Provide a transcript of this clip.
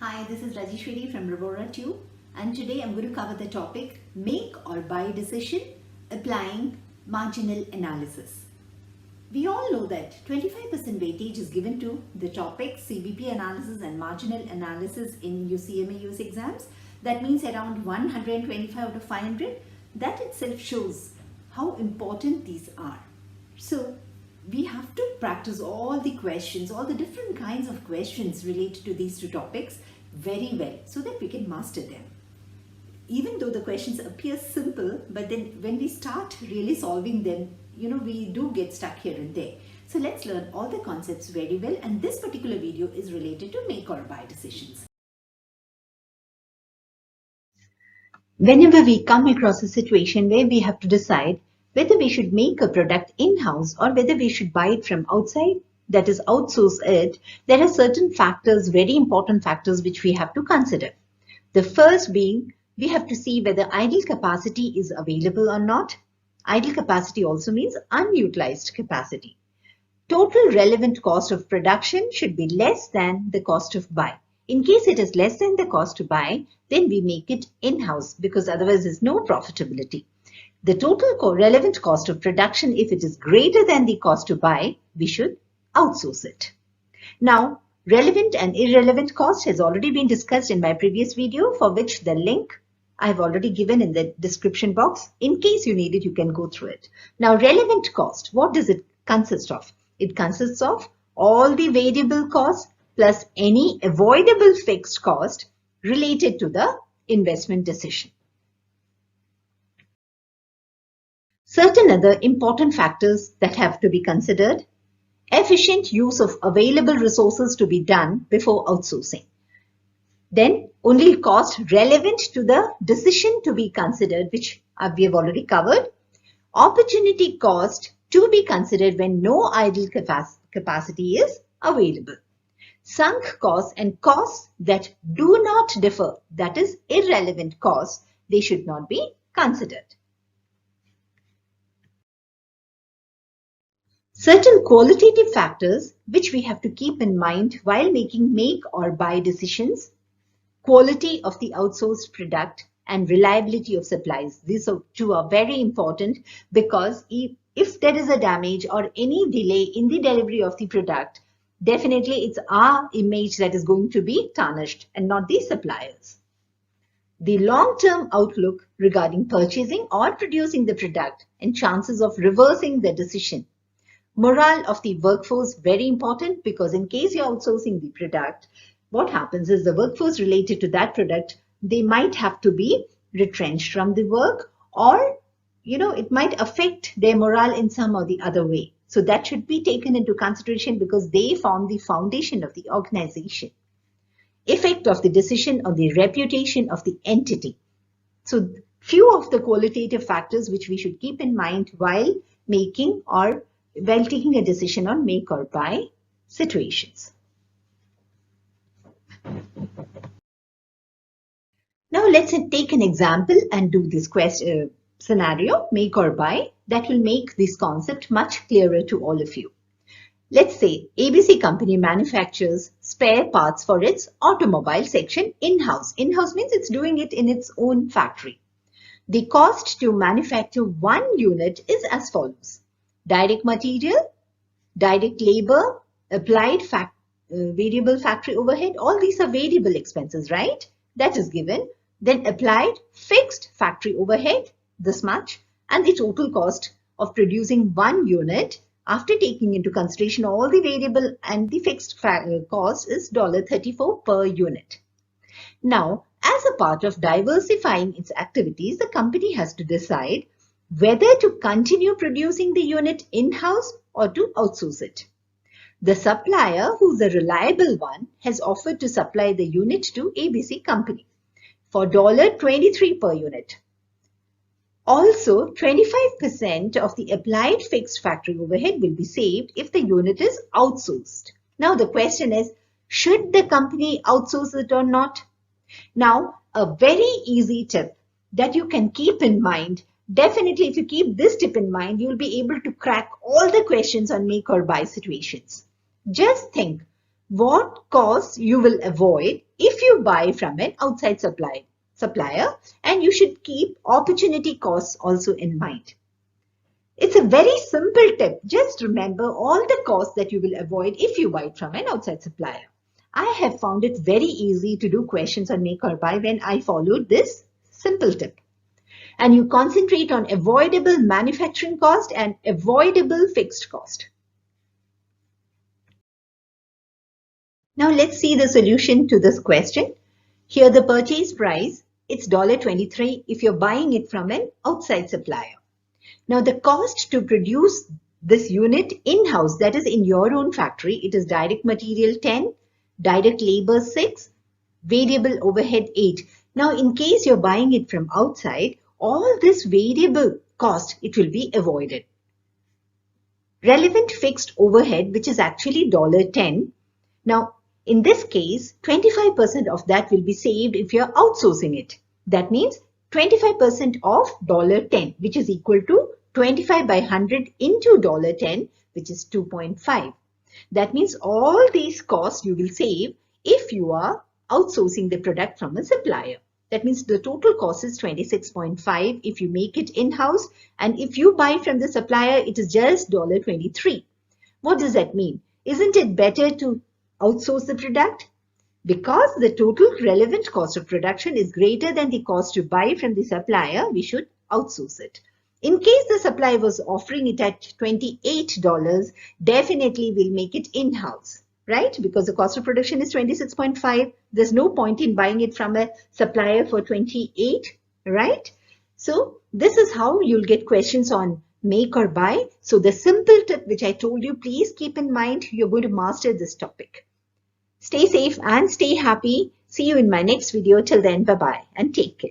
Hi, this is Rajeshwari from Rivora Tube, and today I'm going to cover the topic Make or Buy Decision Applying Marginal Analysis. We all know that 25% weightage is given to the topics CBP analysis and marginal analysis in your CMA US exams. That means around 125 out of 500. That itself shows how important these are. So we have to practice all the questions, all the different kinds of questions related to these two topics very well so that we can master them. Even though the questions appear simple, but then when we start really solving them, we do get stuck here and there. So let's learn all the concepts very well, and this particular video is related to make or buy decisions. Whenever we come across a situation where we have to decide whether we should make a product in-house or whether we should buy it from outside, that is outsource it, there are certain factors, very important factors, which we have to consider. The first being, we have to see whether idle capacity is available or not. Idle capacity also means unutilized capacity. Total relevant cost of production should be less than the cost of buy. In case it is less than the cost to buy, then we make it in-house because otherwise there's no profitability. The total relevant cost of production, if it is greater than the cost to buy, we should outsource it. Now, relevant and irrelevant cost has already been discussed in my previous video, for which the link I have already given in the description box. In case you need it, you can go through it. Now, relevant cost, what does it consist of? It consists of all the variable costs plus any avoidable fixed cost related to the investment decision. Certain other important factors that have to be considered: efficient use of available resources to be done before outsourcing. Then only cost relevant to the decision to be considered, which we have already covered. Opportunity cost to be considered when no idle capacity is available. Sunk costs and costs that do not differ, that is irrelevant costs, they should not be considered. Certain qualitative factors which we have to keep in mind while making make or buy decisions: quality of the outsourced product and reliability of supplies. These two are very important because if there is a damage or any delay in the delivery of the product, definitely it's our image that is going to be tarnished and not the suppliers. The long-term outlook regarding purchasing or producing the product and chances of reversing the decision. Morale of the workforce, very important, because in case you're outsourcing the product, what happens is the workforce related to that product, they might have to be retrenched from the work, or it might affect their morale in some or the other way. So that should be taken into consideration because they form the foundation of the organization. Effect of the decision on the reputation of the entity. So few of the qualitative factors which we should keep in mind while taking a decision on make or buy situations. Now let's take an example and do this scenario, make or buy, that will make this concept much clearer to all of you. Let's say ABC company manufactures spare parts for its automobile section in-house. In-house means it's doing it in its own factory. The cost to manufacture one unit is as follows: direct material, direct labor, applied variable factory overhead. All these are variable expenses, right? That is given. Then applied fixed factory overhead, this much, and the total cost of producing one unit after taking into consideration all the variable and the fixed cost is $34 per unit. Now, as a part of diversifying its activities, the company has to decide whether to continue producing the unit in-house or to outsource it. The supplier, who's a reliable one, has offered to supply the unit to ABC company for $23 per unit. Also, 25% of the applied fixed factory overhead will be saved if the unit is outsourced. Now the question is, should the company outsource it or not? Now, a very easy tip that you can keep in mind. Definitely, if you keep this tip in mind, you'll be able to crack all the questions on make or buy situations. Just think, what costs you will avoid if you buy from an outside supplier, and you should keep opportunity costs also in mind. It's a very simple tip. Just remember all the costs that you will avoid if you buy from an outside supplier. I have found it very easy to do questions on make or buy when I followed this simple tip. And you concentrate on avoidable manufacturing cost and avoidable fixed cost. Now let's see the solution to this question. Here the purchase price, it's $23 if you're buying it from an outside supplier. Now the cost to produce this unit in-house, that is in your own factory, it is direct material 10, direct labor 6, variable overhead 8. Now in case you're buying it from outside, all this variable cost, it will be avoided. Relevant fixed overhead, which is actually $10. Now in this case, 25% of that will be saved if you're outsourcing it. That means 25% of $10, which is equal to 25 by 100 into $10, which is 2.5. That means all these costs you will save if you are outsourcing the product from a supplier. That means the total cost is 26.5 if you make it in-house, and if you buy from the supplier, it is just $23. What does that mean? Isn't it better to outsource the product? Because the total relevant cost of production is greater than the cost to buy from the supplier, we should outsource it. In case the supplier was offering it at $28, definitely we'll make it in-house, right? Because the cost of production is 26.5. There's no point in buying it from a supplier for 28, right? So this is how you'll get questions on make or buy. So the simple tip which I told you, please keep in mind, you're going to master this topic. Stay safe and stay happy. See you in my next video. Till then, bye-bye and take care.